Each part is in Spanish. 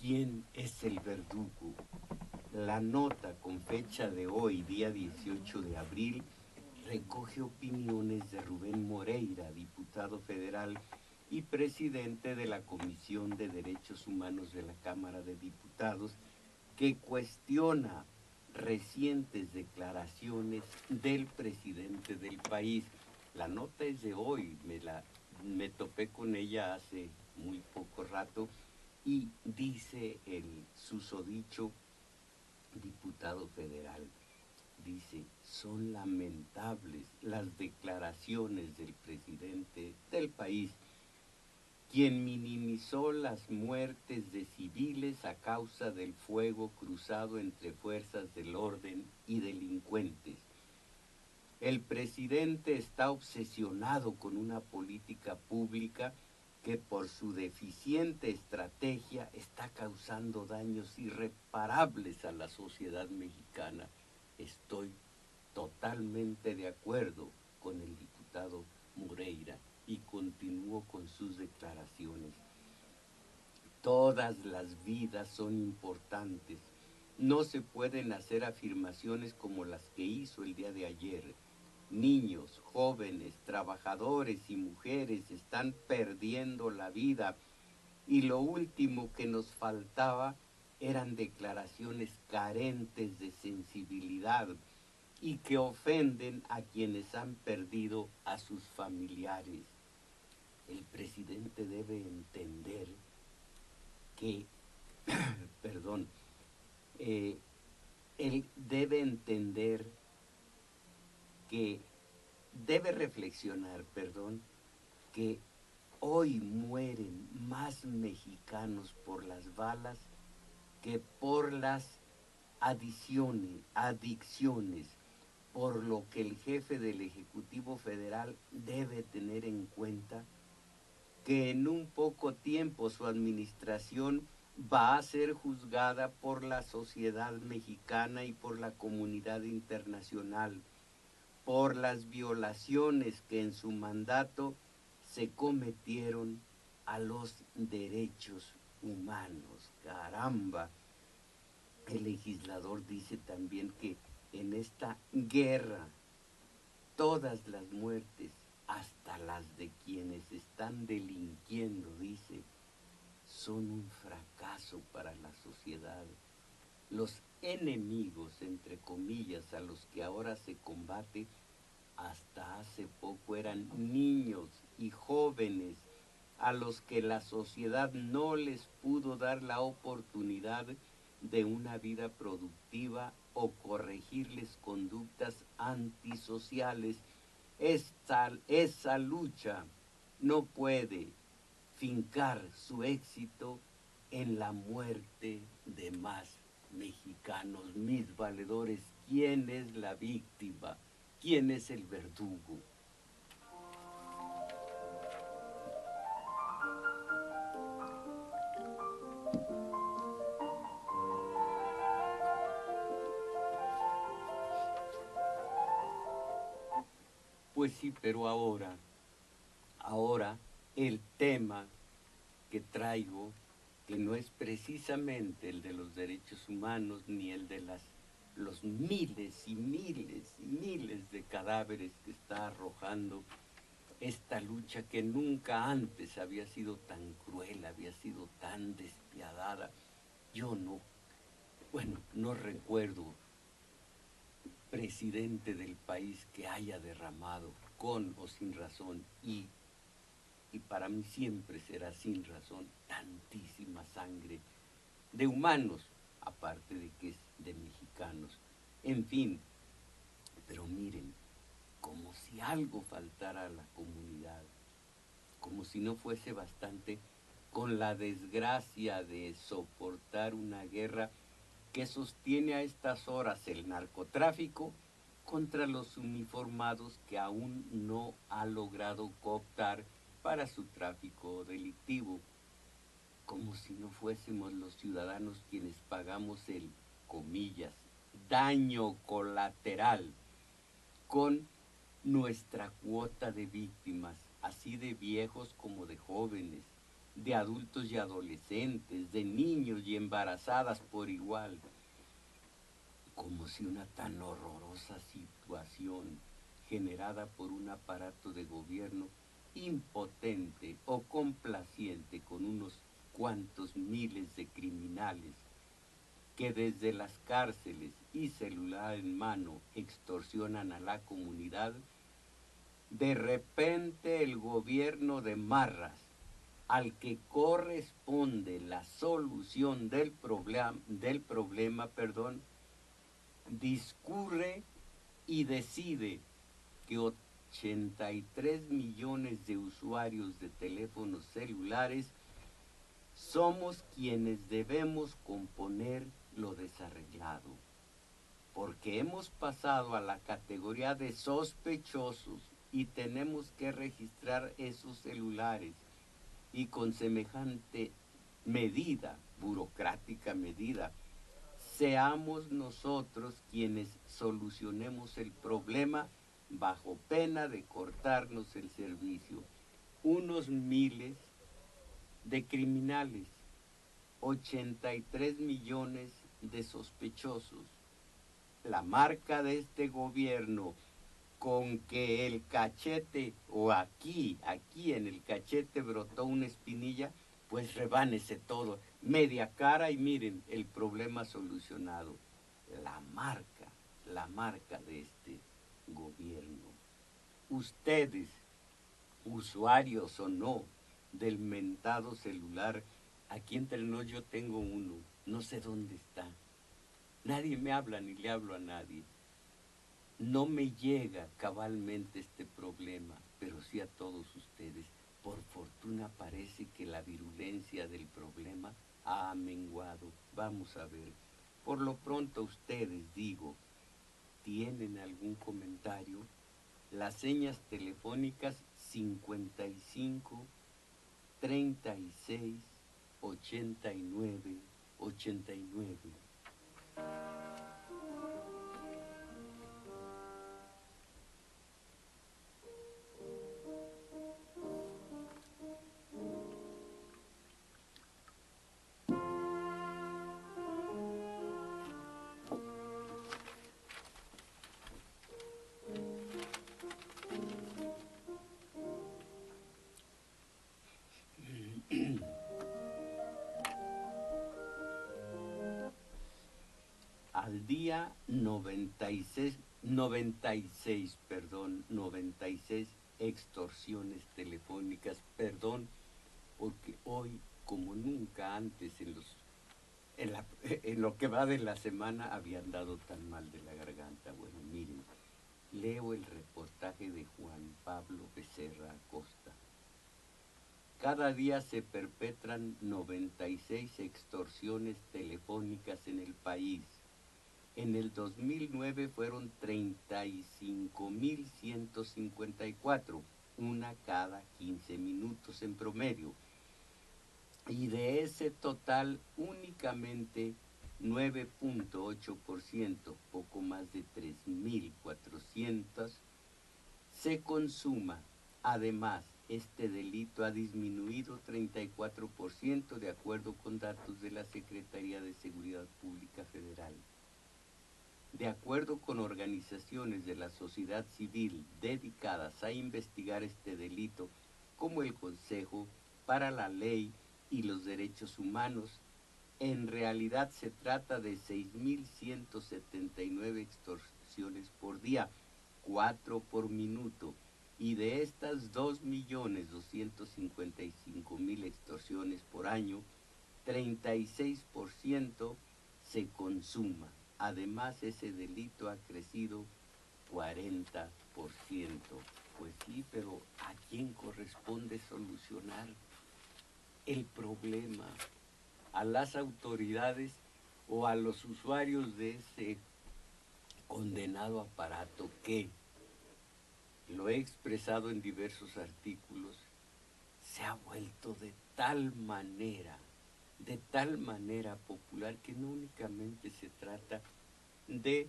¿Quién es el verdugo? La nota con fecha de hoy, día 18 de abril, recoge opiniones de Rubén Moreira, diputado federal y presidente de la Comisión de Derechos Humanos de la Cámara de Diputados, que cuestiona recientes declaraciones del presidente del país. La nota es de hoy, me topé con ella hace muy poco rato y dice el susodicho diputado federal, dice, son lamentables las declaraciones del presidente del país, quien minimizó las muertes de civiles a causa del fuego cruzado entre fuerzas del orden y delincuentes. El presidente está obsesionado con una política pública que por su deficiente estrategia está causando daños irreparables a la sociedad mexicana. Estoy totalmente de acuerdo con el diputado Moreira y continúo con sus declaraciones. Todas las vidas son importantes. No se pueden hacer afirmaciones como las que hizo el día de ayer. Niños, jóvenes, trabajadores y mujeres están perdiendo la vida y lo último que nos faltaba eran declaraciones carentes de sensibilidad y que ofenden a quienes han perdido a sus familiares. El presidente debe entender que, perdón, eh, él debe entender que debe reflexionar, perdón, que hoy mueren más mexicanos por las balas que por las adicciones, por lo que el jefe del Ejecutivo Federal debe tener en cuenta que en un poco tiempo su administración va a ser juzgada por la sociedad mexicana y por la comunidad internacional por las violaciones que en su mandato se cometieron a los derechos humanos. Caramba, el legislador dice también que en esta guerra todas las muertes, hasta las de quienes están delinquiendo, dice, son un fracaso para la sociedad. Los enemigos, entre comillas, a los que ahora se combate, hasta hace poco eran niños y jóvenes a los que la sociedad no les pudo dar la oportunidad de una vida productiva o corregirles conductas antisociales. Esa lucha no puede fincar su éxito en la muerte de más mexicanos. Mis valedores, ¿quién es la víctima? ¿Quién es el verdugo? Pues sí, pero ahora el tema que traigo, que no es precisamente el de los derechos humanos ni el de los miles y miles y miles de cadáveres que está arrojando esta lucha que nunca antes había sido tan cruel, había sido tan despiadada. Yo no, bueno, no recuerdo presidente del país que haya derramado con o sin razón y para mí siempre será sin razón tantísima sangre de humanos, aparte de que es de mexicanos. En fin, pero miren, como si algo faltara a la comunidad, como si no fuese bastante con la desgracia de soportar una guerra que sostiene a estas horas el narcotráfico contra los uniformados que aún no ha logrado cooptar para su tráfico delictivo, como si no fuésemos los ciudadanos quienes pagamos el, comillas, daño colateral con nuestra cuota de víctimas, así de viejos como de jóvenes, de adultos y adolescentes, de niños y embarazadas por igual, como si una tan horrorosa situación generada por un aparato de gobierno impotente o complaciente con unos cuantos miles de criminales que desde las cárceles y celular en mano extorsionan a la comunidad, de repente el gobierno de Marras, al que corresponde la solución del problema, discurre y decide que 83 millones de usuarios de teléfonos celulares somos quienes debemos componer lo desarreglado, porque hemos pasado a la categoría de sospechosos y tenemos que registrar esos celulares y con semejante medida, burocrática medida, seamos nosotros quienes solucionemos el problema bajo pena de cortarnos el servicio. Unos miles de criminales, 83 millones de sospechosos. La marca de este gobierno con que el cachete, o aquí en el cachete brotó una espinilla, pues rebánese todo, media cara y miren, el problema solucionado. La marca de este gobierno. Ustedes, usuarios o no, del mentado celular, aquí entre nos yo tengo uno, no sé dónde está. Nadie me habla ni le hablo a nadie. No me llega cabalmente este problema, pero sí a todos ustedes. Por fortuna parece que la virulencia del problema ha menguado. Vamos a ver. Por lo pronto ustedes, digo, ¿tienen algún comentario? Las señas telefónicas 55 36 89 89. Al día 96 extorsiones telefónicas, porque hoy, como nunca antes en lo que va de la semana, habían dado tan mal de la garganta. Bueno, miren, leo el reportaje de Juan Pablo Becerra Acosta. Cada día se perpetran 96 extorsiones telefónicas en el país. En el 2009 fueron 35.154, una cada 15 minutos en promedio. Y de ese total, únicamente 9.8%, poco más de 3.400, se consuma. Además, este delito ha disminuido 34% de acuerdo con datos de la Secretaría de Seguridad Pública Federal. De acuerdo con organizaciones de la sociedad civil dedicadas a investigar este delito, como el Consejo para la Ley y los Derechos Humanos, en realidad se trata de 6.179 extorsiones por día, 4 por minuto, y de estas 2.255.000 extorsiones por año, 36% se consuma. Además, ese delito ha crecido 40%. Pues sí, pero ¿a quién corresponde solucionar el problema? ¿A las autoridades o a los usuarios de ese condenado aparato que, lo he expresado en diversos artículos, se ha vuelto de tal manera popular, que no únicamente se trata de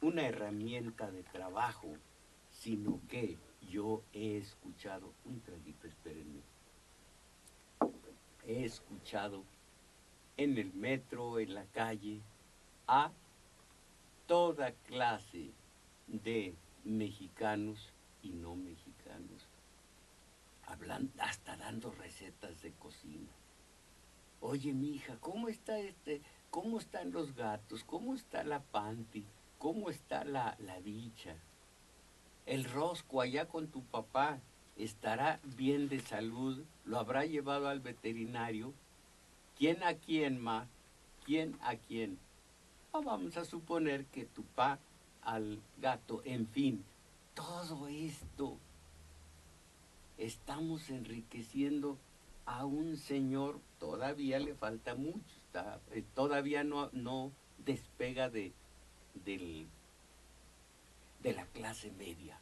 una herramienta de trabajo, sino que yo he escuchado, un traguito, espérenme, he escuchado en el metro, en la calle, a toda clase de mexicanos y no mexicanos, hablando, hasta dando recetas de cocina. Oye, mija, ¿cómo está cómo están los gatos? ¿Cómo está la panty? ¿Cómo está la bicha? El rosco allá con tu papá estará bien de salud, lo habrá llevado al veterinario. ¿Quién a quién, ma? ¿Quién a quién? Ah, vamos a suponer que tu pa al gato, en fin, todo esto estamos enriqueciendo a un señor, todavía le falta mucho, todavía no despega del, de la clase media,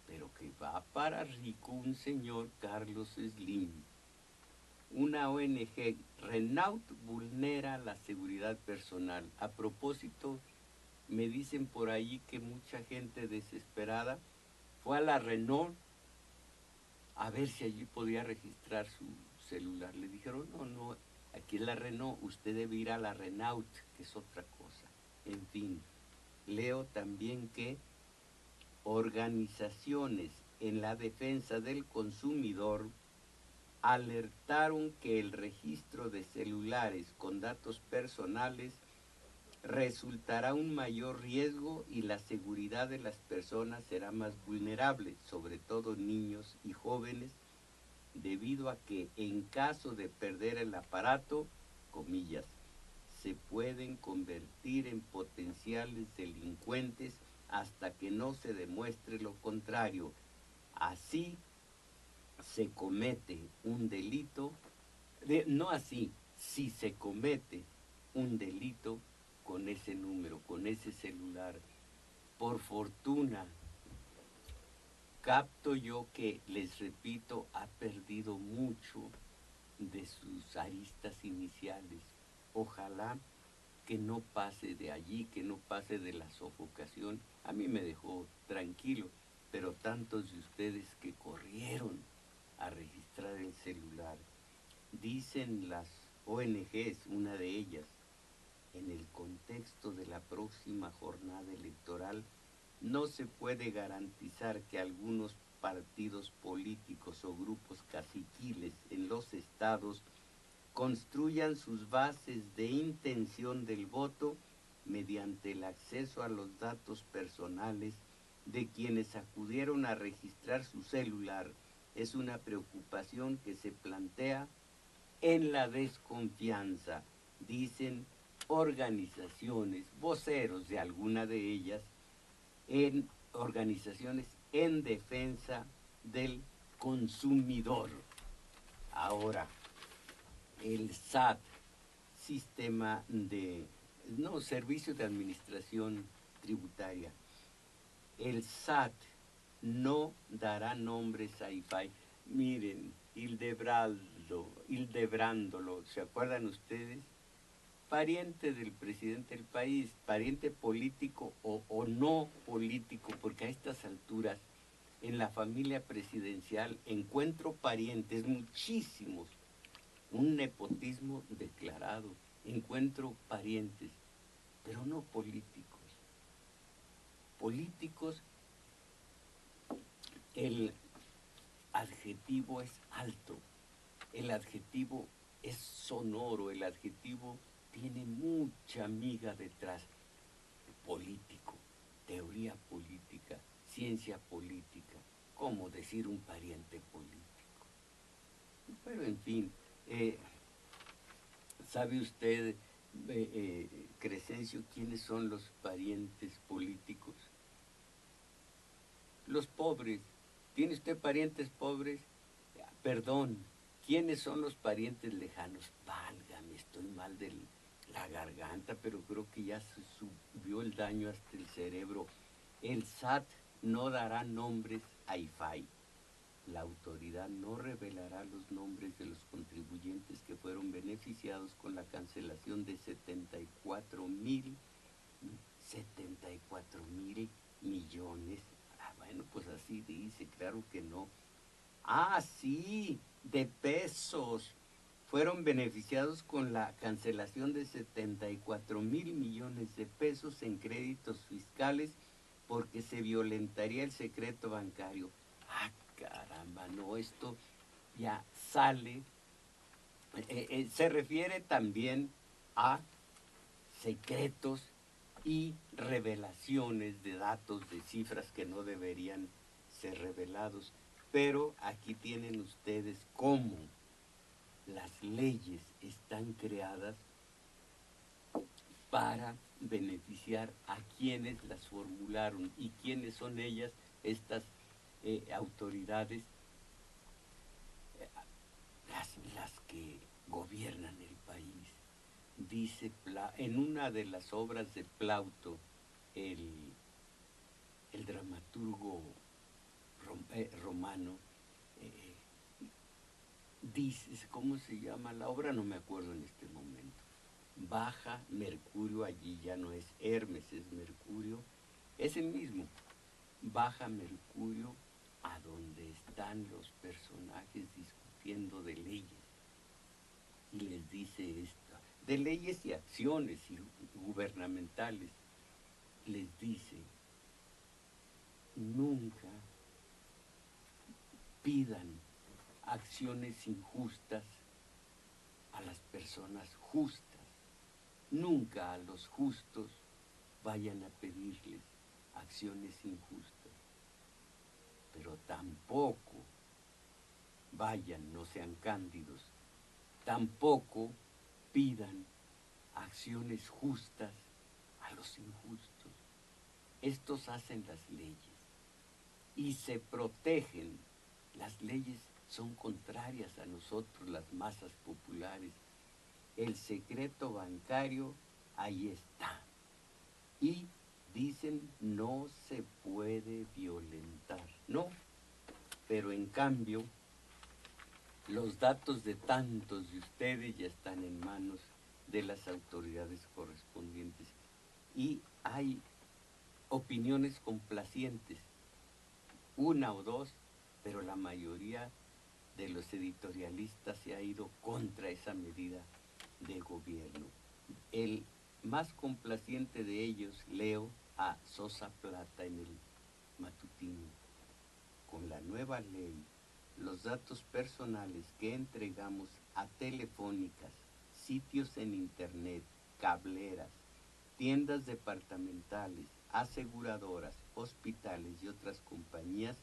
pero que va para rico un señor Carlos Slim. Una ONG, Renault, vulnera la seguridad personal. A propósito, me dicen por ahí que mucha gente desesperada fue a la Renault a ver si allí podía registrar su celular. Le dijeron, no, aquí es la Renault, usted debe ir a la Renault, que es otra cosa. En fin, leo también que organizaciones en la defensa del consumidor alertaron que el registro de celulares con datos personales resultará un mayor riesgo y la seguridad de las personas será más vulnerable, sobre todo niños y jóvenes, debido a que en caso de perder el aparato, comillas, se pueden convertir en potenciales delincuentes hasta que no se demuestre lo contrario. Así se comete un delito, no así, si se comete un delito con ese número, con ese celular. Por fortuna, capto yo que, les repito, ha perdido mucho de sus aristas iniciales. Ojalá que no pase de allí, que no pase de la sofocación. A mí me dejó tranquilo, pero tantos de ustedes que corrieron a registrar el celular. Dicen las ONGs, una de ellas, en el contexto de la próxima jornada electoral, no se puede garantizar que algunos partidos políticos o grupos caciquiles en los estados construyan sus bases de intención del voto mediante el acceso a los datos personales de quienes acudieron a registrar su celular. Es una preocupación que se plantea en la desconfianza, dicen organizaciones, voceros de alguna de ellas, en organizaciones en defensa del consumidor. Ahora, el SAT, sistema de, no, Servicio de Administración Tributaria, el SAT no dará nombres a IFAI. Miren, Hildebrándolo, ¿se acuerdan ustedes? Pariente del presidente del país, pariente político o no político, porque a estas alturas en la familia presidencial encuentro parientes, muchísimos, un nepotismo declarado, encuentro parientes, pero no políticos. Políticos, el adjetivo es alto, el adjetivo es sonoro, el adjetivo tiene mucha miga detrás. Político, teoría política, ciencia política, ¿cómo decir un pariente político? Pero en fin, ¿sabe usted, Crescencio, quiénes son los parientes políticos? Los pobres. ¿Tiene usted parientes pobres? Perdón, ¿quiénes son los parientes lejanos? Válgame, estoy mal de la garganta, pero creo que ya se subió el daño hasta el cerebro. El SAT no dará nombres a IFAI. La autoridad no revelará los nombres de los contribuyentes que fueron beneficiados con la cancelación de 74 mil millones. Bueno, pues así dice, claro que no. Ah, sí, de pesos. fueron beneficiados con la cancelación de 74,000 millones de pesos en créditos fiscales porque se violentaría el secreto bancario. Ah, caramba, no, esto ya sale. Se refiere también a secretos y revelaciones de datos, de cifras que no deberían ser revelados. Pero aquí tienen ustedes cómo las leyes están creadas para beneficiar a quienes las formularon y quiénes son ellas, estas autoridades, las que gobiernan el país. Dice en una de las obras de Plauto, el dramaturgo romano, dice, ¿cómo se llama la obra? No me acuerdo en este momento. Baja Mercurio, allí ya no es Hermes, es Mercurio, es el mismo. Baja Mercurio a donde están los personajes discutiendo de leyes y les dice esto, de leyes y acciones y gubernamentales, les dice, nunca pidan acciones injustas a las personas justas, nunca a los justos vayan a pedirles acciones injustas, pero tampoco vayan, no sean cándidos, tampoco pidan acciones justas a los injustos. Estos hacen las leyes y se protegen. Las leyes son contrarias a nosotros, las masas populares. El secreto bancario ahí está. Y dicen no se puede violentar. No, pero en cambio los datos de tantos de ustedes ya están en manos de las autoridades correspondientes. Y hay opiniones complacientes, una o dos, pero la mayoría de los editorialistas se ha ido contra esa medida de gobierno. El más complaciente de ellos, leo a Sosa Plata en el matutino. Con la nueva ley, los datos personales que entregamos a telefónicas, sitios en internet, cableras, tiendas departamentales, aseguradoras, hospitales y otras compañías,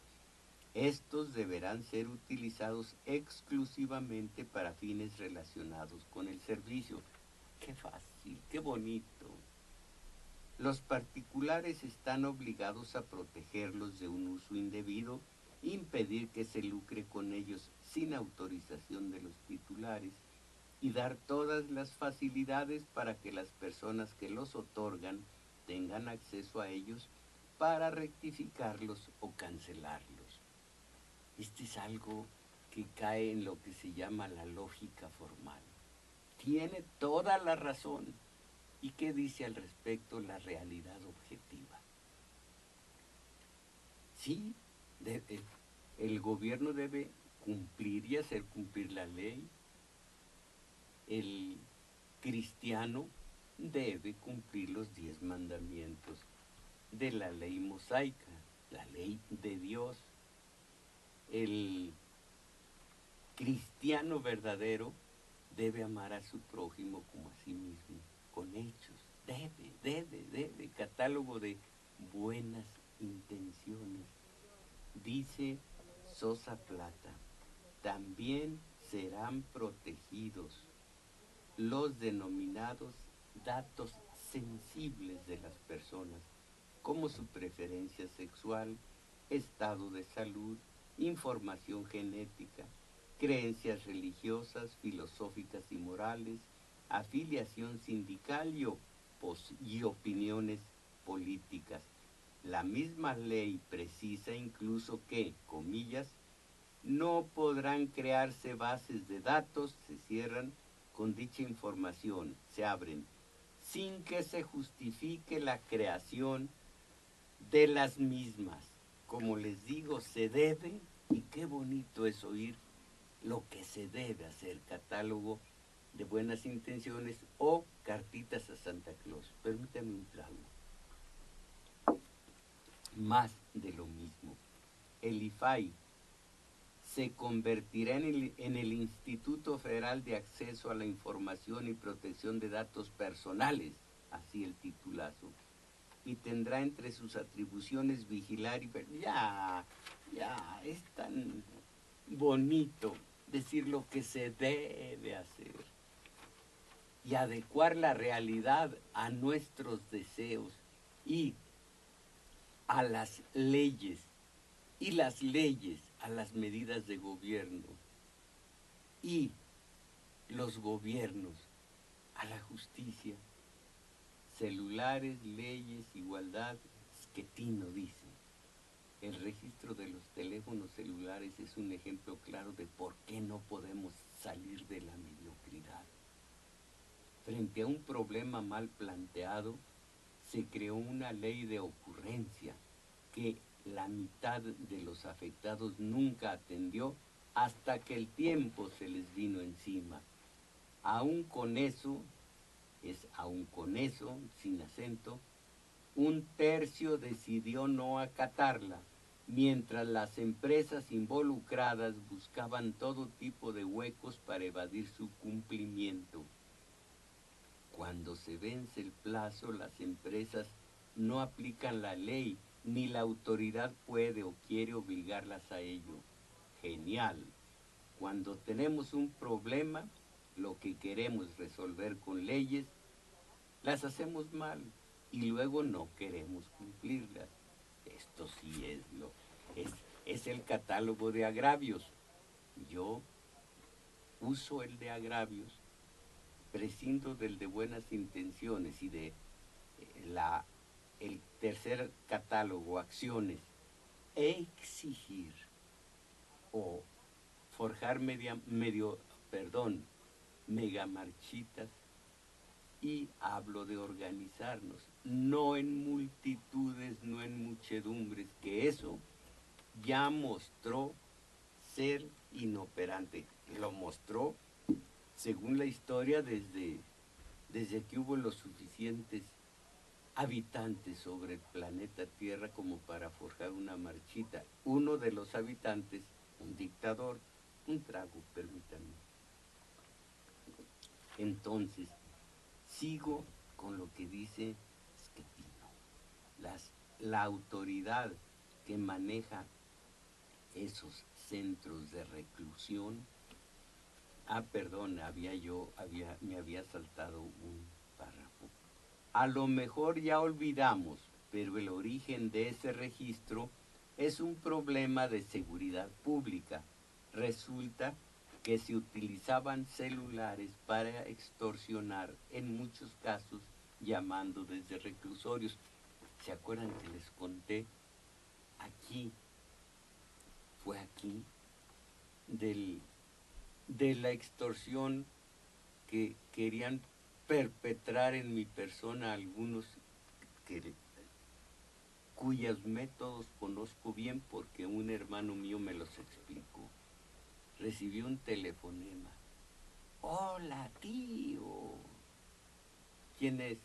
estos deberán ser utilizados exclusivamente para fines relacionados con el servicio. Qué fácil, qué bonito. Los particulares están obligados a protegerlos de un uso indebido, impedir que se lucre con ellos sin autorización de los titulares y dar todas las facilidades para que las personas que los otorgan tengan acceso a ellos para rectificarlos o cancelarlos. Este es algo que cae en lo que se llama la lógica formal. Tiene toda la razón. ¿Y qué dice al respecto la realidad objetiva? Sí, el gobierno debe cumplir y hacer cumplir la ley. El cristiano debe cumplir los 10 mandamientos de la ley mosaica, la ley de Dios. El cristiano verdadero debe amar a su prójimo como a sí mismo, con hechos. Debe, catálogo de buenas intenciones. Dice Sosa Plata, también serán protegidos los denominados datos sensibles de las personas, como su preferencia sexual, estado de salud, información genética, creencias religiosas, filosóficas y morales, afiliación sindical y opiniones políticas. La misma ley precisa incluso que, comillas, no podrán crearse bases de datos, se cierran, con dicha información, se abren, sin que se justifique la creación de las mismas. Como les digo, se debe, y qué bonito es oír lo que se debe hacer, catálogo de buenas intenciones o cartitas a Santa Claus. Permítame un trago. Más de lo mismo. El IFAI se convertirá en el Instituto Federal de Acceso a la Información y Protección de Datos Personales, así el titulazo, y tendrá entre sus atribuciones vigilar y... Ya, es tan bonito decir lo que se debe hacer y adecuar la realidad a nuestros deseos y a las leyes, y las leyes a las medidas de gobierno, y los gobiernos a la justicia. Celulares, leyes, igualdad, Schettino dice. El registro de los teléfonos celulares es un ejemplo claro de por qué no podemos salir de la mediocridad. Frente a un problema mal planteado, se creó una ley de ocurrencia que la mitad de los afectados nunca atendió hasta que el tiempo se les vino encima. Aún con eso, sin acento, un tercio decidió no acatarla, mientras las empresas involucradas buscaban todo tipo de huecos para evadir su cumplimiento. Cuando se vence el plazo, las empresas no aplican la ley, ni la autoridad puede o quiere obligarlas a ello. Genial. Cuando tenemos un problema, lo que queremos resolver con leyes, las hacemos mal y luego no queremos cumplirlas. Esto sí es el catálogo de agravios. Yo uso el de agravios, prescindo del de buenas intenciones y de el tercer catálogo, acciones, exigir o forjar megamarchitas, y hablo de organizarnos, no en multitudes, no en muchedumbres, que eso ya mostró ser inoperante. Lo mostró, según la historia, desde que hubo los suficientes habitantes sobre el planeta Tierra como para forjar una marchita. Uno de los habitantes, un dictador, un trago, permítanme. Entonces, sigo con lo que dice Schettino. La autoridad que maneja esos centros de reclusión, perdón, me había saltado un párrafo. A lo mejor ya olvidamos, pero el origen de ese registro es un problema de seguridad pública. Resulta que se utilizaban celulares para extorsionar, en muchos casos llamando desde reclusorios. ¿Se acuerdan que les conté aquí, fue aquí, de la extorsión que querían perpetrar en mi persona algunos cuyos métodos conozco bien porque un hermano mío me los explicó? Recibí un telefonema. Hola, tío. ¿Quién es?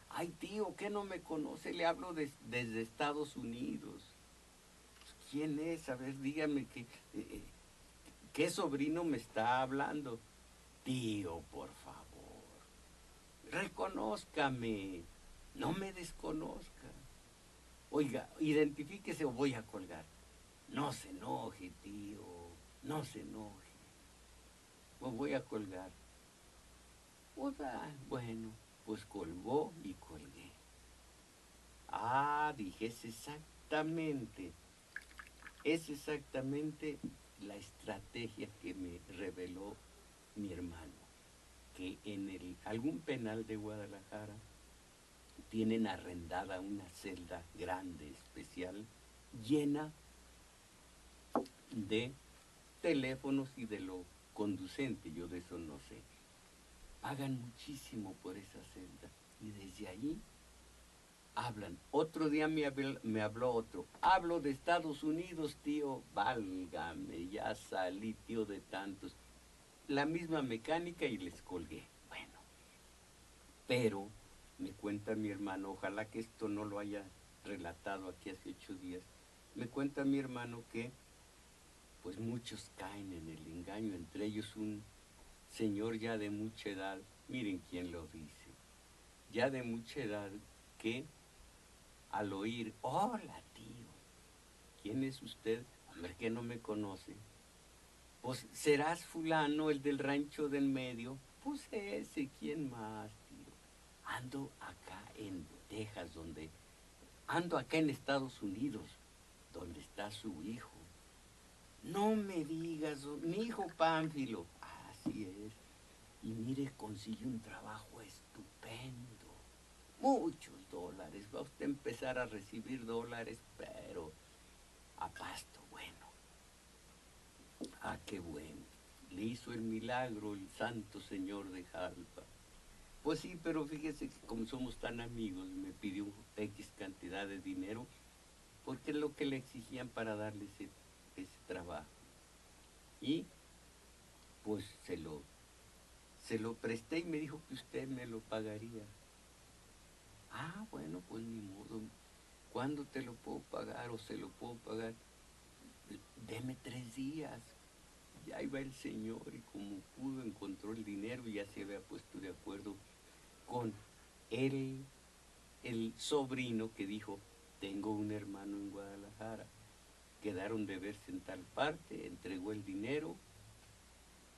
Ay, tío, ¿qué no me conoce? Le hablo desde Estados Unidos. ¿Quién es? A ver, dígame ¿qué sobrino me está hablando? Tío, por favor, reconózcame, no me desconozca. Oiga, identifíquese o voy a colgar. No se enoje, tío, no se enoje. O voy a colgar. Bueno, pues colgó y colgué. Dije, es exactamente la estrategia que me reveló mi hermano, que en algún penal de Guadalajara tienen arrendada una celda grande, especial, llena de teléfonos y de lo conducente. Yo de eso no sé. Pagan muchísimo por esa celda y desde allí hablan. Otro día me habló otro. Hablo de Estados Unidos, tío. Válgame, ya salí, tío, de tantos. la misma mecánica y les colgué. Bueno, pero me cuenta mi hermano, ojalá que esto no lo haya relatado aquí hace 8 días, me cuenta mi hermano que pues muchos caen en el engaño, entre ellos un señor ya de mucha edad, miren quién lo dice, ya de mucha edad, que al oír, hola tío, ¿quién es usted? Hombre, que no me conoce. Pues serás fulano, el del rancho del medio. Pues ese, ¿quién más, tío? Ando acá en Texas, ando acá en Estados Unidos, donde está su hijo. No me digas, mi hijo Pánfilo. Así es. Y mire, consigue un trabajo estupendo. Muchos dólares. Va usted a empezar a recibir dólares, pero a pasto, bueno. Ah, qué bueno. Le hizo el milagro el santo señor de Jalpa. Pues sí, pero fíjese que como somos tan amigos, me pidió X cantidad de dinero, porque es lo que le exigían para darle ese trabajo. Y pues se lo presté y me dijo que usted me lo pagaría. Ah, bueno, pues ni modo. ¿Cuándo te lo puedo pagar o se lo puedo pagar? Deme 3 días. Ya iba el señor y como pudo encontró el dinero y ya se había puesto de acuerdo con el sobrino que dijo, tengo un hermano en Guadalajara. Quedaron de verse en tal parte, entregó el dinero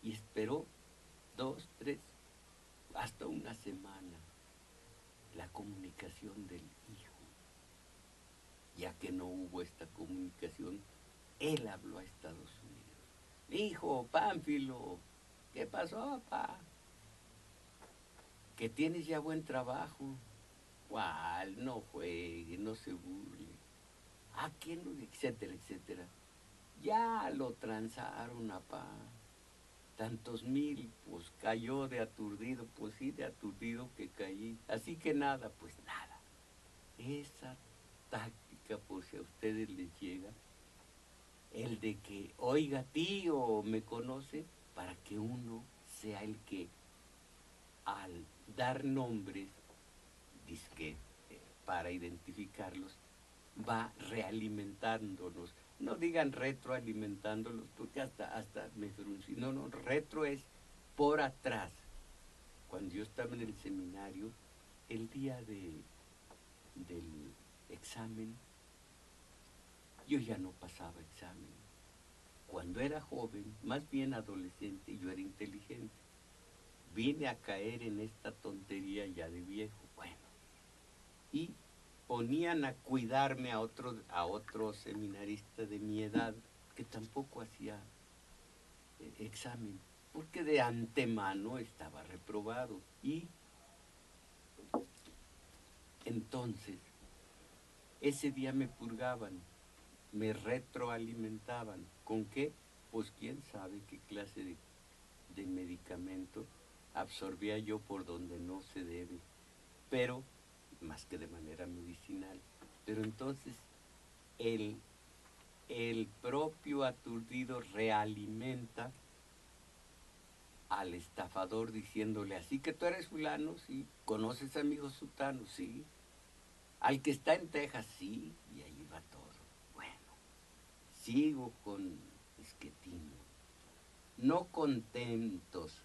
y esperó 2, 3, hasta una semana la comunicación del hijo. Ya que no hubo esta comunicación, él habló a Estados Unidos. Hijo, Pánfilo, ¿qué pasó, papá? Que tienes ya buen trabajo. ¿Cuál? No juegue, no se burle. ¿A quién? Etcétera, etcétera. Ya lo transaron, papá. Tantos mil, pues cayó de aturdido, pues sí, de aturdido que caí. Así que nada, pues nada. Esa táctica, por si a ustedes les llega, el de que, oiga tío, me conoce, para que uno sea el que al dar nombres, disque, para identificarlos, va realimentándolos. No digan retroalimentándolos, porque hasta me fruncí. No, no, retro es por atrás. Cuando yo estaba en el seminario, el día del examen, yo ya no pasaba examen. Cuando era joven, más bien adolescente, yo era inteligente. Vine a caer en esta tontería ya de viejo. Bueno, y ponían a cuidarme a otro seminarista de mi edad que tampoco hacía examen, porque de antemano estaba reprobado. Y entonces, ese día me purgaban, me retroalimentaban. ¿Con qué? Pues quién sabe qué clase de medicamento absorbía yo por donde no se debe, pero más que de manera medicinal. Pero entonces el, el propio aturdido realimenta al estafador diciéndole, así que tú eres fulano, sí, conoces a mi hijo sutano, sí, al que está en Texas, sí, y ahí va todo. Bueno, sigo con Esquetino, no contentos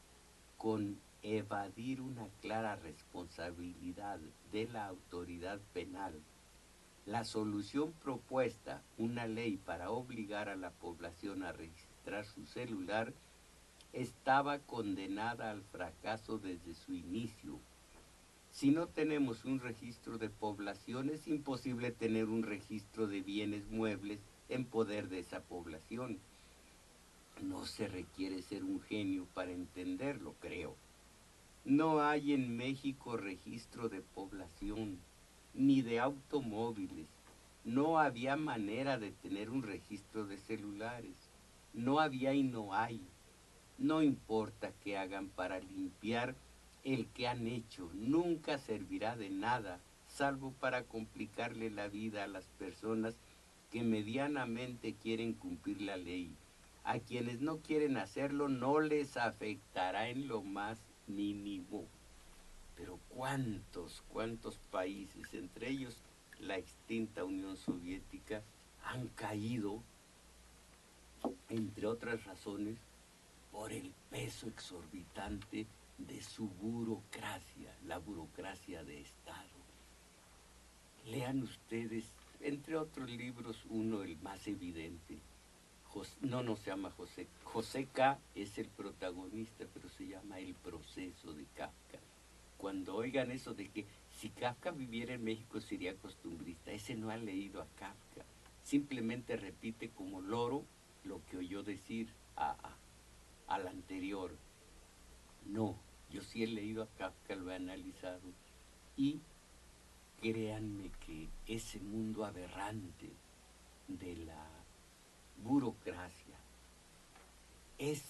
con evadir una clara responsabilidad de la autoridad penal. La solución propuesta, una ley para obligar a la población a registrar su celular, estaba condenada al fracaso desde su inicio. Si no tenemos un registro de población, es imposible tener un registro de bienes muebles en poder de esa población. No se requiere ser un genio para entenderlo, creo. No hay en México registro de población, ni de automóviles. No había manera de tener un registro de celulares. No había y no hay. No importa qué hagan para limpiar el que han hecho, nunca servirá de nada, salvo para complicarle la vida a las personas que medianamente quieren cumplir la ley. A quienes no quieren hacerlo no les afectará en lo más mínimo. Pero cuántos países, entre ellos la extinta Unión Soviética, han caído, entre otras razones, por el peso exorbitante de su burocracia, la burocracia de Estado. Lean ustedes, entre otros libros, uno, el más evidente. No se llama José. José K. es el protagonista, pero se llama El proceso de Kafka. Cuando oigan eso de que si Kafka viviera en México sería costumbrista, ese no ha leído a Kafka. Simplemente repite como loro lo que oyó decir al anterior. No, yo sí he leído a Kafka, lo he analizado y créanme que ese mundo aberrante de la burocracia es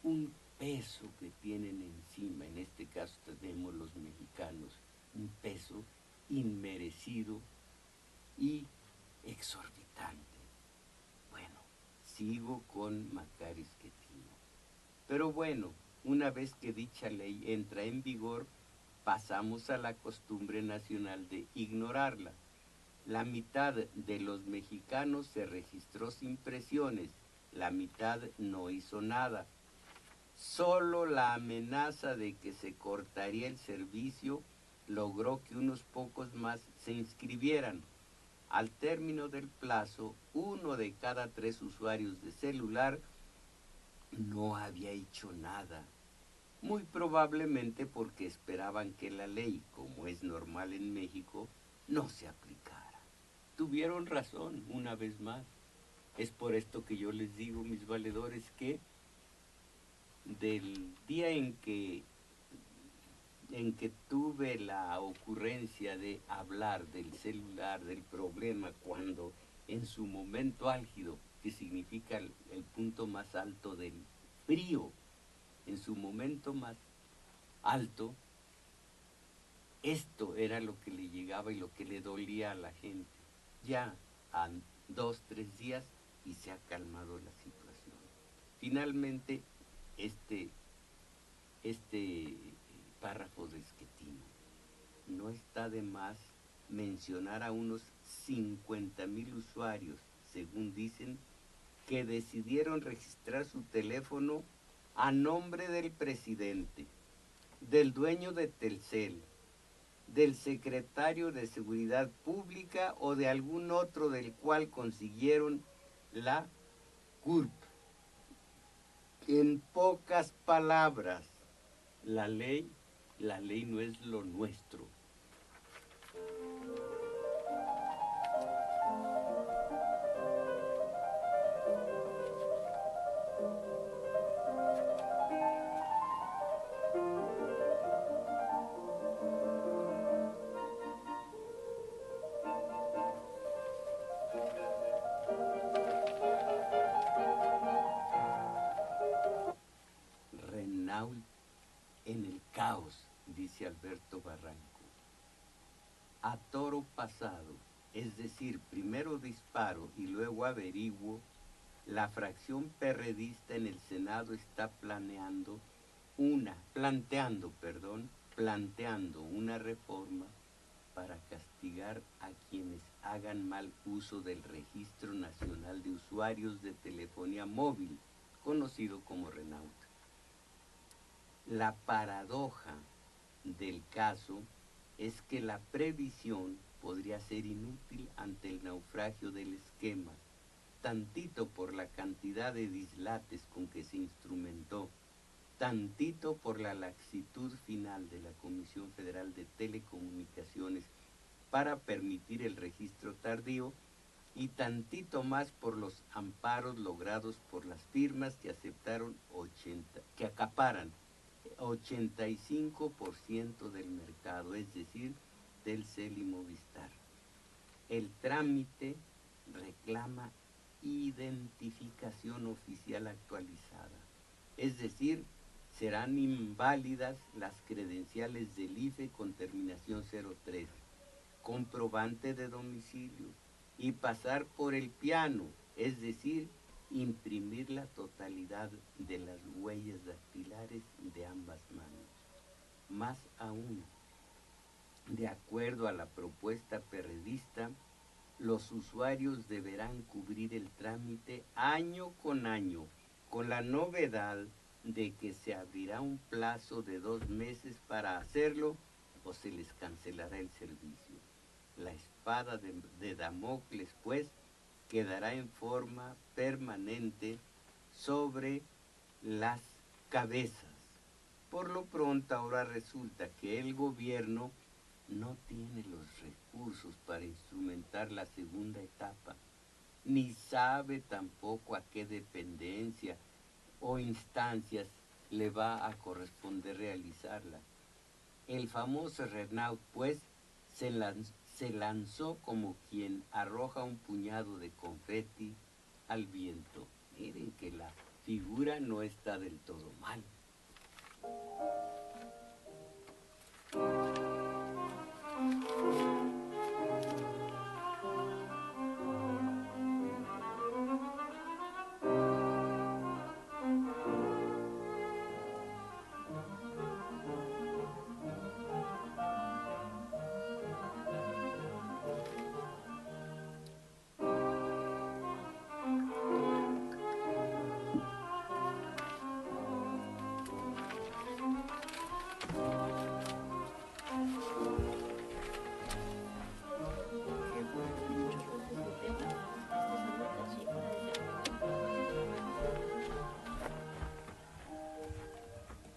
un peso que tienen encima, en este caso tenemos los mexicanos, un peso inmerecido y exorbitante. Bueno, sigo con Macario Schettino. Pero bueno, una vez que dicha ley entra en vigor, pasamos a la costumbre nacional de ignorarla. La mitad de los mexicanos se registró sin presiones, la mitad no hizo nada. Solo la amenaza de que se cortaría el servicio logró que unos pocos más se inscribieran. Al término del plazo, 1 de cada 3 usuarios de celular no había hecho nada, muy probablemente porque esperaban que la ley, como es normal en México, no se aplicara. Tuvieron razón, una vez más. Es por esto que yo les digo, mis valedores, que del día en que tuve la ocurrencia de hablar del celular, del problema, cuando en su momento álgido, que significa el punto más alto del frío, en su momento más alto, esto era lo que le llegaba y lo que le dolía a la gente. Ya han 2, 3 días y se ha calmado la situación. Finalmente, este párrafo de Schettino, no está de más mencionar a unos 50,000 usuarios, según dicen, que decidieron registrar su teléfono a nombre del presidente, del dueño de Telcel, del secretario de Seguridad Pública o de algún otro del cual consiguieron la CURP. En pocas palabras, la ley no es lo nuestro. Renault en el caos, dice Alberto Barranco. A toro pasado, es decir, primero disparo y luego averiguo, la fracción perredista en el Senado está planteando una reforma para castigar a quienes hagan mal uso del Registro Nacional de Usuarios de Telefonía Móvil, conocido como Renault. La paradoja del caso es que la previsión podría ser inútil ante el naufragio del esquema, tantito por la cantidad de dislates con que se instrumentó, tantito por la laxitud final de la Comisión Federal de Telecomunicaciones para permitir el registro tardío y tantito más por los amparos logrados por las firmas que acaparan 85% del mercado, es decir, Telcel y Movistar. El trámite reclama identificación oficial actualizada, es decir, serán inválidas las credenciales del IFE con terminación 03, comprobante de domicilio y pasar por el piano, es decir, imprimir la totalidad de las huellas dactilares de ambas manos. Más aún, de acuerdo a la propuesta perredista, los usuarios deberán cubrir el trámite año, con la novedad de que se abrirá un plazo de 2 meses para hacerlo o se les cancelará el servicio. La espada de Damocles, pues, quedará en forma permanente sobre las cabezas. Por lo pronto ahora resulta que el gobierno no tiene los recursos para instrumentar la segunda etapa, ni sabe tampoco a qué dependencia o instancias le va a corresponder realizarla. El famoso Renault, pues, se lanzó como quien arroja un puñado de confeti al viento. Miren que la figura no está del todo mal.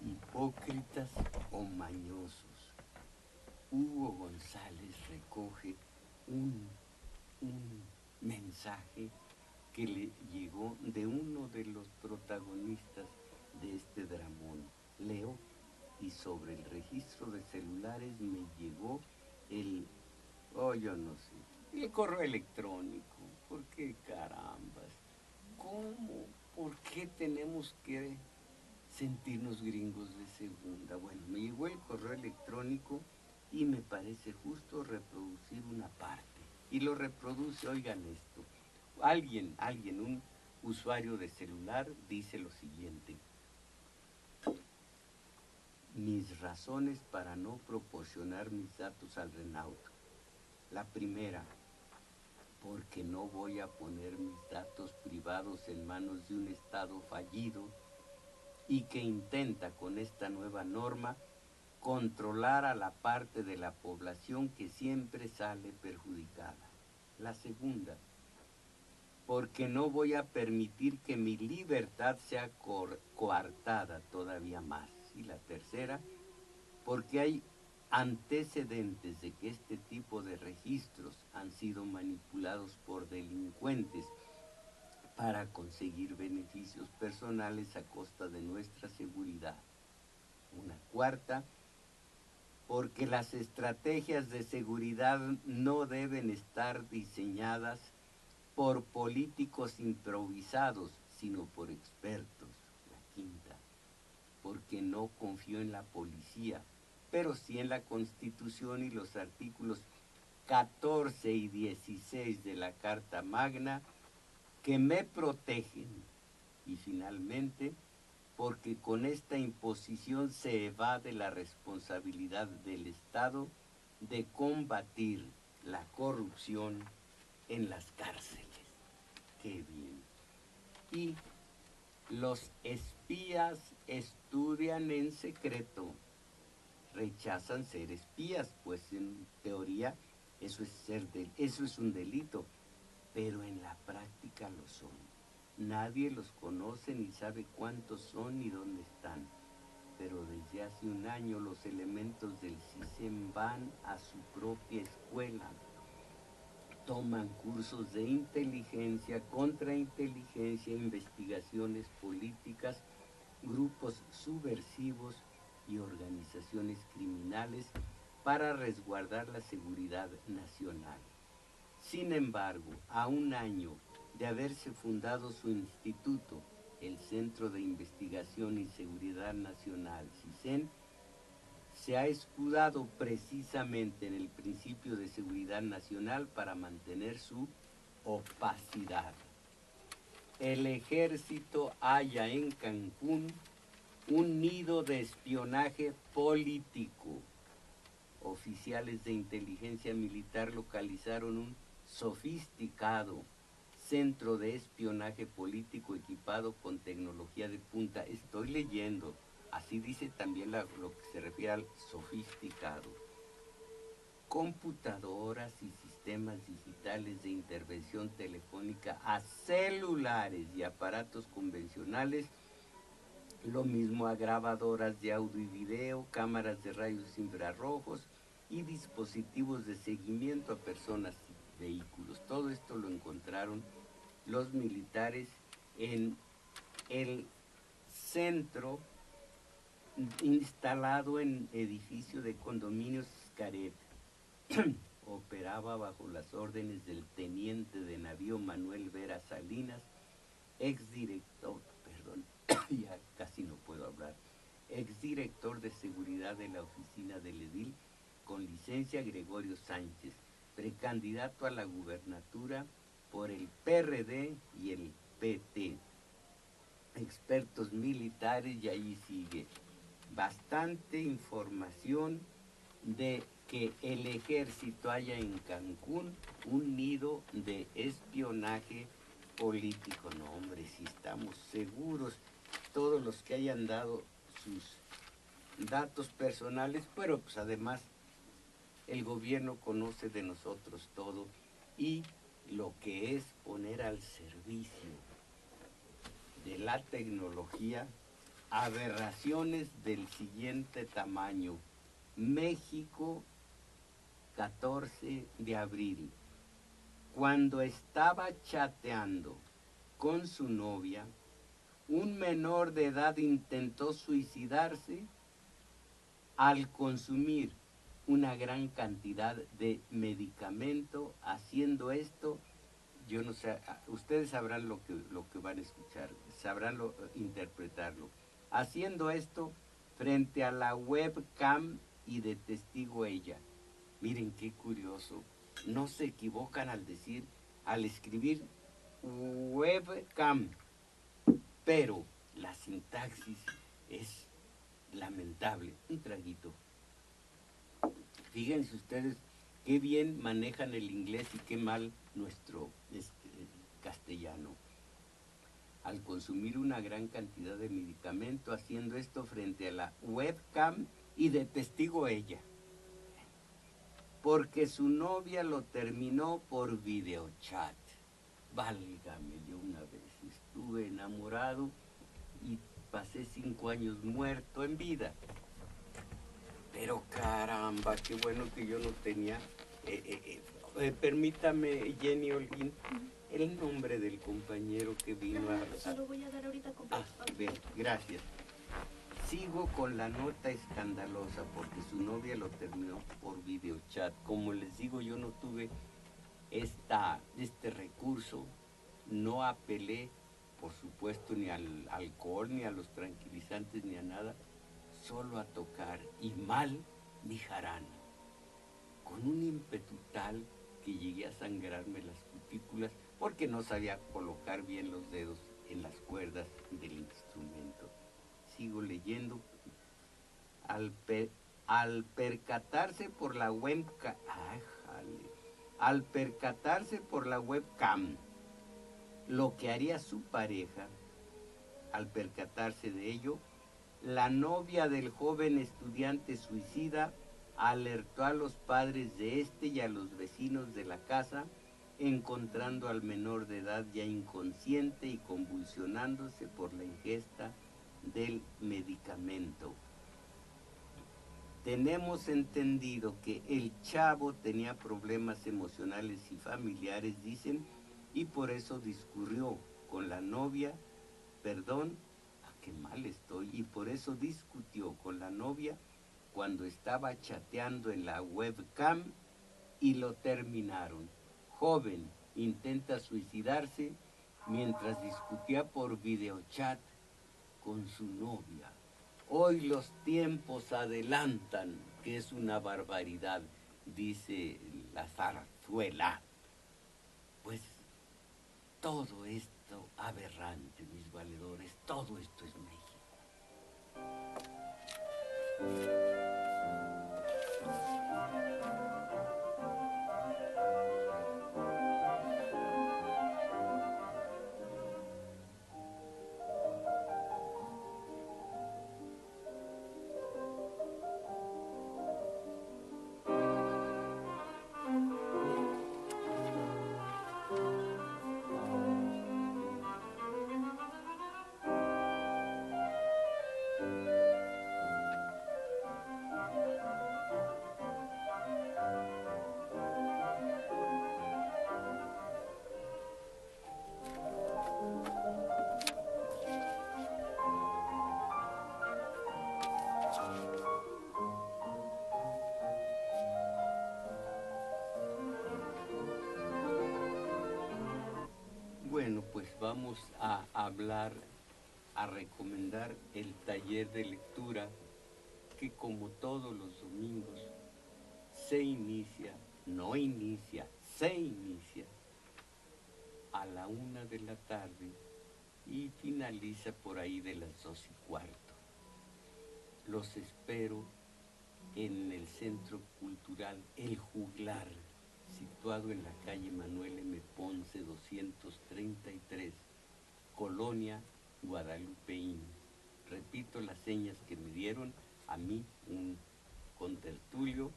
Hipócritas o mañosos. Hugo González recoge un mensaje que le llegó de uno de los protagonistas de este dramón. Leo, y sobre el registro de celulares me llegó yo no sé, el correo electrónico. ¿Por qué carambas? ¿Cómo? ¿Por qué tenemos que sentirnos gringos de segunda? Bueno, me llegó el correo electrónico y me parece justo reproducir una parte. Y lo reproduce, oigan esto. Un usuario de celular dice lo siguiente: mis razones para no proporcionar mis datos al Renault. La primera, porque no voy a poner mis datos privados en manos de un Estado fallido y que intenta con esta nueva norma controlar a la parte de la población que siempre sale perjudicada. La segunda, porque no voy a permitir que mi libertad sea coartada todavía más. Y la tercera, porque hay antecedentes de que este tipo de registros han sido manipulados por delincuentes para conseguir beneficios personales a costa de nuestra seguridad. Una cuarta, porque las estrategias de seguridad no deben estar diseñadas por políticos improvisados, sino por expertos. La quinta, porque no confío en la policía, pero sí en la Constitución y los artículos 14 y 16 de la Carta Magna que me protegen. Y finalmente, porque con esta imposición se evade la responsabilidad del Estado de combatir la corrupción en las cárceles. ¡Qué bien! Y los espías estudian en secreto, rechazan ser espías, pues en teoría eso es un delito, pero en la práctica lo son. Nadie los conoce ni sabe cuántos son ni dónde están. Pero desde hace un año los elementos del CISEN van a su propia escuela. Toman cursos de inteligencia, contrainteligencia, investigaciones políticas, grupos subversivos y organizaciones criminales para resguardar la seguridad nacional. Sin embargo, a un año de haberse fundado su instituto, el Centro de Investigación y Seguridad Nacional, CISEN, se ha escudado precisamente en el principio de seguridad nacional para mantener su opacidad. el ejército halla en Cancún un nido de espionaje político. Oficiales de inteligencia militar localizaron un sofisticado centro de espionaje político equipado con tecnología de punta. Estoy leyendo, así dice también lo que se refiere al sofisticado. Computadoras y sistemas digitales de intervención telefónica a celulares y aparatos convencionales, lo mismo a grabadoras de audio y video, cámaras de rayos infrarrojos y dispositivos de seguimiento a personas y vehículos. Todo esto lo encontraron los militares en el centro instalado en edificio de condominios Xcaret. Operaba bajo las órdenes del teniente de navío Manuel Vera Salinas, exdirector, ya casi no puedo hablar, exdirector de seguridad de la oficina del edil, con licencia Gregorio Sánchez, precandidato a la gubernatura por el PRD y el PT. Expertos militares, y ahí sigue bastante información de que el ejército haya en Cancún un nido de espionaje político. No, hombre, si estamos seguros, todos los que hayan dado sus datos personales, pero pues además el gobierno conoce de nosotros todo y lo que es poner al servicio de la tecnología aberraciones del siguiente tamaño. México, 14 de abril. Cuando estaba chateando con su novia, un menor de edad intentó suicidarse al consumir una gran cantidad de medicamento. Haciendo esto, yo no sé, ustedes sabrán lo que van a escuchar, sabrán interpretarlo. Haciendo esto frente a la webcam y de testigo ella. Miren qué curioso, no se equivocan al escribir webcam, pero la sintaxis es lamentable. Un traguito. Fíjense ustedes qué bien manejan el inglés y qué mal nuestro castellano. Al consumir una gran cantidad de medicamento, haciendo esto frente a la webcam y de testigo ella, porque su novia lo terminó por videochat. Válgame, yo una vez estuve enamorado y pasé 5 años muerto en vida. Pero caramba, qué bueno que yo no tenía. Permítame, Jenny Holguín, el nombre del compañero que vino a... Se lo voy a dar ahorita completo. Bien, gracias. Sigo con la nota escandalosa porque su novia lo terminó por videochat. Como les digo, yo no tuve este recurso, no apelé, por supuesto, ni al alcohol, ni a los tranquilizantes, ni a nada, solo a tocar, y mal mi jarana, con un ímpetu tal que llegué a sangrarme las cutículas porque no sabía colocar bien los dedos en las cuerdas del instrumento. Sigo leyendo. Al percatarse por la webcam, al percatarse por la webcam lo que haría su pareja, al percatarse de ello, la novia del joven estudiante suicida alertó a los padres de este y a los vecinos de la casa, encontrando al menor de edad ya inconsciente y convulsionándose por la ingesta del medicamento. Tenemos entendido que el chavo tenía problemas emocionales y familiares, dicen, y por eso discurrió con la novia, perdón, qué mal estoy, y por eso discutió con la novia cuando estaba chateando en la webcam y lo terminaron. Joven intenta suicidarse mientras discutía por videochat con su novia. Hoy los tiempos adelantan, que es una barbaridad, dice la zarzuela. Pues todo esto aberrante, mis valedores, todo esto es México. Bueno, pues vamos a hablar, a recomendar el taller de lectura que como todos los domingos se inicia, no inicia, se inicia a la 1 de la tarde y finaliza por ahí de las 2:15. Los espero en el Centro Cultural El Juglar, situado en la calle Manuel M. Ponce 233, Colonia Guadalupeín. Repito las señas que me dieron a mí, un contertulio.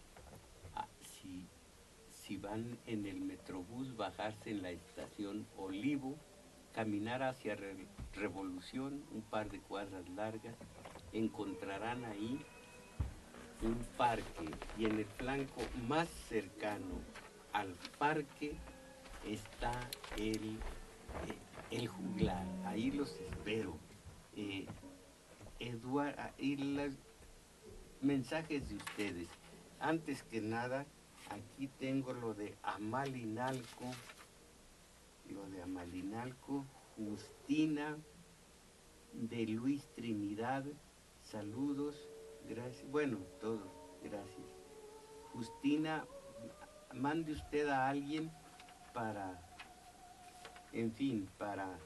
Si van en el Metrobús, bajarse en la estación Olivo, caminar hacia Revolución, un par de cuadras largas, encontrarán ahí un parque y en el flanco más cercano al parque está el juglar. Ahí los espero. Y los mensajes de ustedes. Antes que nada, aquí tengo lo de Amalinalco, Justina de Luis Trinidad, saludos, gracias, bueno, todo, gracias. Justina, mande usted a alguien para, en fin, para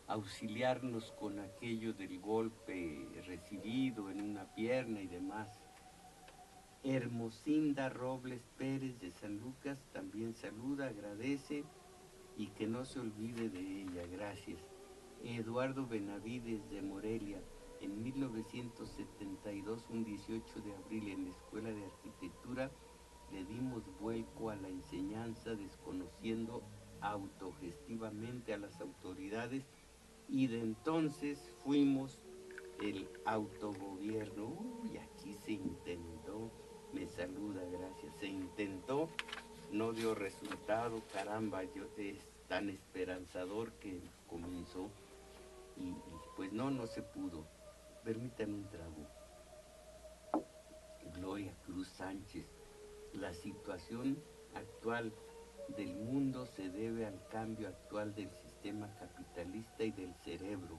auxiliarnos con aquello del golpe recibido en una pierna y demás. Hermosinda Robles Pérez de San Lucas también saluda, agradece y que no se olvide de ella, gracias. Eduardo Benavides de Morelia, en 1972, un 18 de abril, en la Escuela de Arquitectura, le dimos vuelco a la enseñanza desconociendo autogestivamente a las autoridades y de entonces fuimos el autogobierno. Uy, aquí se intentó, me saluda, gracias, se intentó, no dio resultado, caramba, es tan esperanzador que comenzó y pues no se pudo. Permítanme un trago. Gloria Cruz Sánchez, la situación actual del mundo se debe al cambio actual del sistema capitalista y del cerebro.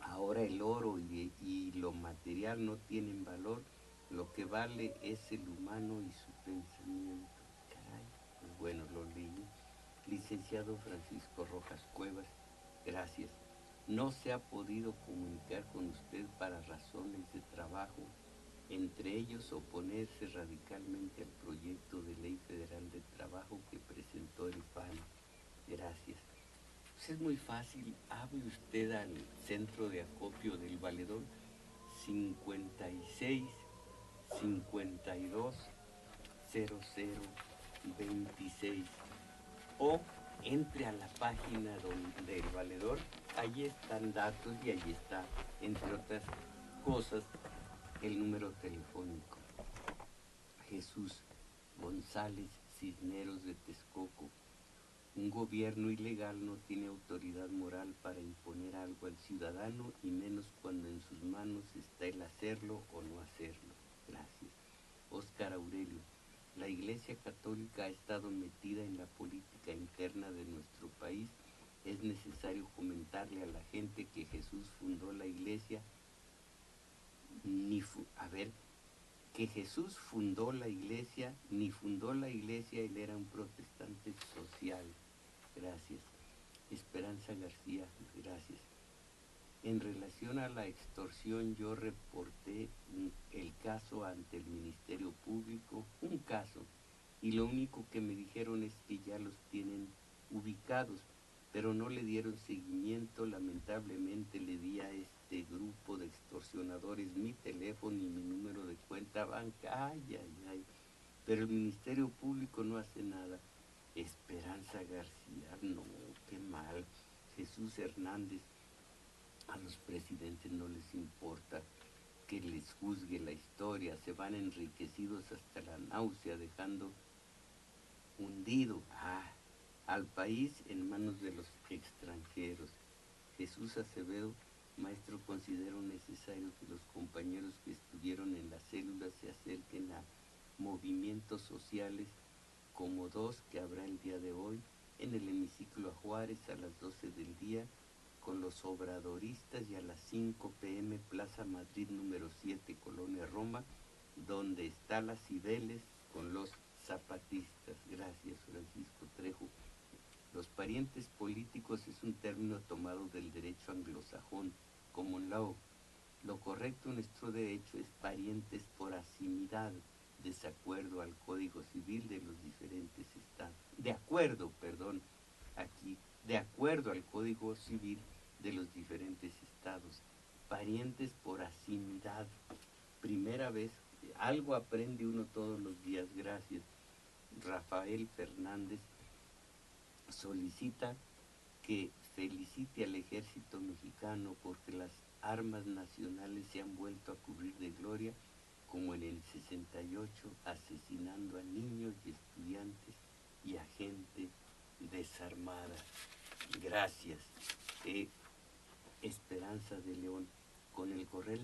Ahora el oro y lo material no tienen valor, lo que vale es el humano y su pensamiento. Caray, pues bueno, lo leí. Licenciado Francisco Rojas Cuevas, gracias. No se ha podido comunicar con usted para razones de trabajo, entre ellos oponerse radicalmente al proyecto de ley federal de trabajo que presentó el PAN. Gracias. Pues es muy fácil, hable usted al centro de acopio del Valedor 56 52 00 26 o entre a la página del Valedor, allí están datos y allí está, entre otras cosas, el número telefónico. Jesús González Cisneros de Texcoco. Un gobierno ilegal no tiene autoridad moral para imponer algo al ciudadano y menos cuando en sus manos está el hacerlo o no hacerlo. Gracias. Óscar Aurelio. La Iglesia Católica ha estado metida en la política interna de nuestro país. Es necesario comentarle a la gente que Jesús fundó la Iglesia. Que Jesús fundó la Iglesia, ni fundó la Iglesia, él era un protestante social. Gracias. Esperanza García, gracias. En relación a la extorsión, yo reporté el caso ante el Ministerio Público, un caso, y lo único que me dijeron es que ya los tienen ubicados, pero no le dieron seguimiento. Lamentablemente le di a este grupo de extorsionadores mi teléfono y mi número de cuenta banca, ay, pero el Ministerio Público no hace nada. Esperanza García, no, qué mal. Jesús Hernández, a los presidentes no les importa que les juzgue la historia, se van enriquecidos hasta la náusea, dejando hundido al país en manos de los extranjeros. Jesús Acevedo, maestro, considero necesario que los compañeros que estuvieron en las células se acerquen a movimientos sociales como dos que habrá el día de hoy en el hemiciclo a Juárez a las 12 del día con los obradoristas y a las 5 p.m. Plaza Madrid número 7, Colonia Roma, donde está las Cibeles con los zapatistas. Gracias, Francisco Trejo. Los parientes políticos es un término tomado del derecho anglosajón, common law. Lo correcto en nuestro derecho es parientes por afinidad, desacuerdo al Código Civil de los diferentes estados. De acuerdo al Código Civil de los diferentes estados. Parientes por afinidad. Primera vez, algo aprende uno todos los días, gracias. Rafael Fernández solicita que felicite al ejército mexicano porque las armas nacionales se han vuelto a cubrir de gloria, como en el 68, asesinando a niños y estudiantes y a gente desarmada. Gracias. Esperanza de León, con el correr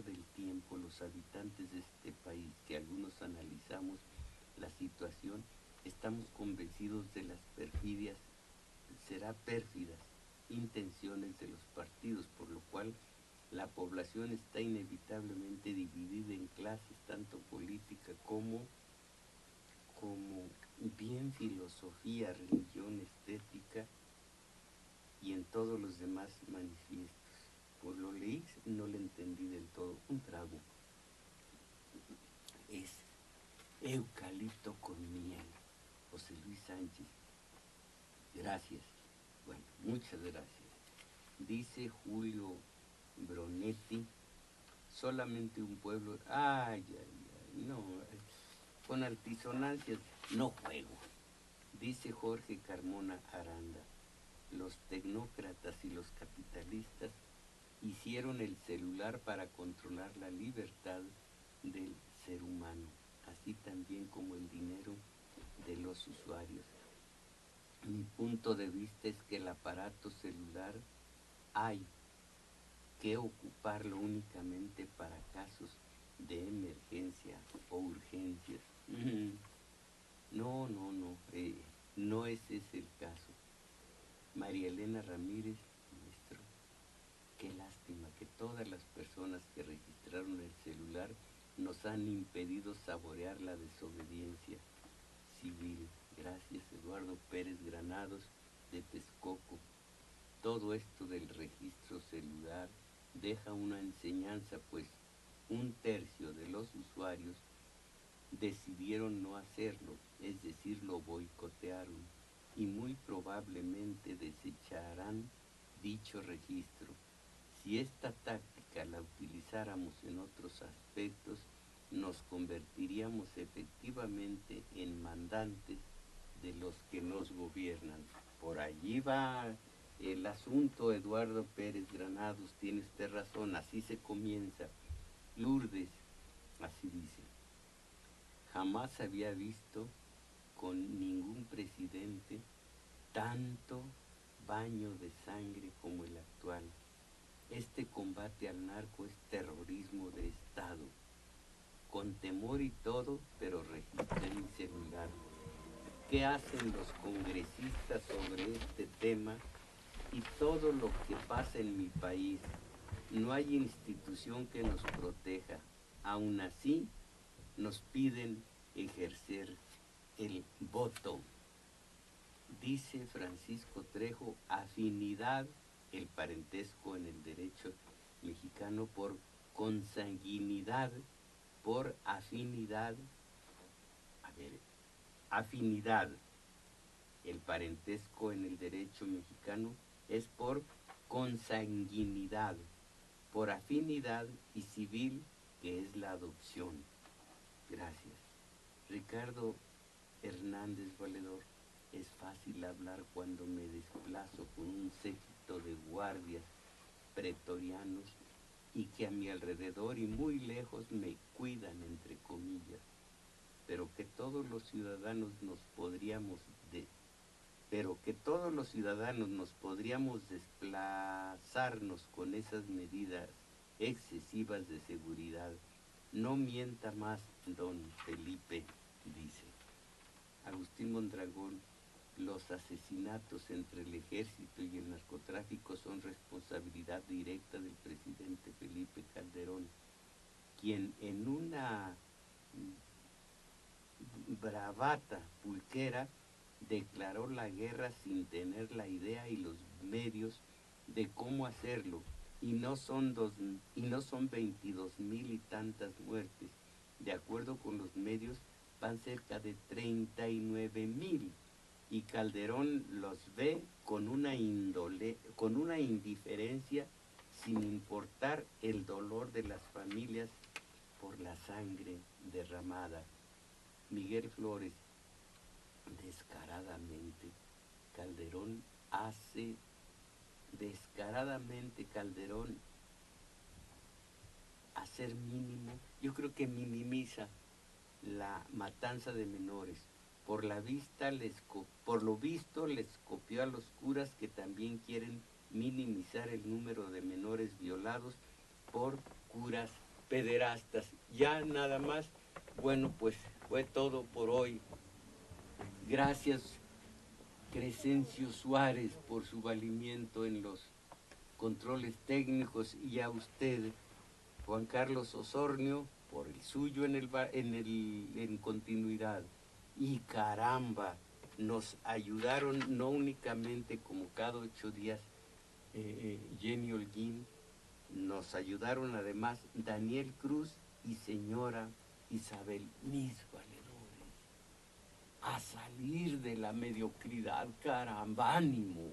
del tiempo, los habitantes de este país, que algunos analizamos la situación, estamos convencidos de las pérfidas intenciones de los partidos, por lo cual la población está inevitablemente dividida en clases, tanto política como bien filosofía, religión, estética y en todos los demás manifiestos. Por lo leí, no le entendí del todo. Un trago es eucalipto con miel. José Luis Sánchez. Gracias. Bueno, muchas gracias. Dice Julio Bronetti, solamente un pueblo. No, con altisonancias no juego. Dice Jorge Carmona Aranda, los tecnócratas y los capitalistas hicieron el celular para controlar la libertad del ser humano, así también como el dinero de los usuarios. Mi punto de vista es que el aparato celular hay que ocuparlo únicamente para casos de emergencia o urgencias. No, no ese es el caso. María Elena Ramírez, maestro, qué lástima que todas las personas que registraron el celular nos han impedido saborear la desobediencia civil. Gracias, Eduardo Pérez Granados, de Texcoco. Todo esto del registro celular deja una enseñanza, pues 1/3 de los usuarios decidieron no hacerlo, es decir, lo boicotearon y muy probablemente desecharán dicho registro. Si esta táctica la utilizáramos en otros aspectos, nos convertiríamos efectivamente en mandantes de los que nos gobiernan. Por allí va el asunto, Eduardo Pérez Granados, tiene usted razón, así se comienza. Lourdes, así dice, jamás había visto con ningún presidente tanto baño de sangre como el actual. Este combate al narco es terrorismo de Estado. Con temor y todo, pero registré mi celular. ¿Qué hacen los congresistas sobre este tema y todo lo que pasa en mi país? No hay institución que nos proteja. Aún así, nos piden ejercer el voto. dice Francisco Trejo, afinidad, el parentesco en el derecho mexicano por consanguinidad, por afinidad, a ver, afinidad, el parentesco en el derecho mexicano es por consanguinidad, por afinidad y civil, que es la adopción. Gracias. Ricardo Hernández Valedor, es fácil hablar cuando me desplazo con un séquito de guardias pretorianos y que a mi alrededor y muy lejos me cuidan, entre comillas, pero que todos los ciudadanos nos podríamos desplazarnos con esas medidas excesivas de seguridad. No mienta más, don Felipe, dice. Agustín Mondragón, los asesinatos entre el ejército y el narcotráfico son responsabilidad directa del presidente Felipe Calderón, quien en una bravata pulquera declaró la guerra sin tener la idea y los medios de cómo hacerlo, y no son 22,000 y tantas muertes. De acuerdo con los medios, van cerca de 39,000, y Calderón los ve con una indiferencia sin importar el dolor de las familias por la sangre derramada. Miguel Flores, Calderón hacer mínimo, yo creo que minimiza la matanza de menores. Por lo visto les copió a los curas, que también quieren minimizar el número de menores violados por curas pederastas. Ya nada más, bueno, pues fue todo por hoy. Gracias, Crescencio Suárez, por su valimiento en los controles técnicos, y a usted, Juan Carlos Osornio, por el suyo en continuidad. Y caramba, nos ayudaron no únicamente como cada 8 días Jenny Holguín, nos ayudaron además Daniel Cruz y señora Isabel, mis valedores, a salir de la mediocridad. Caramba, ánimo.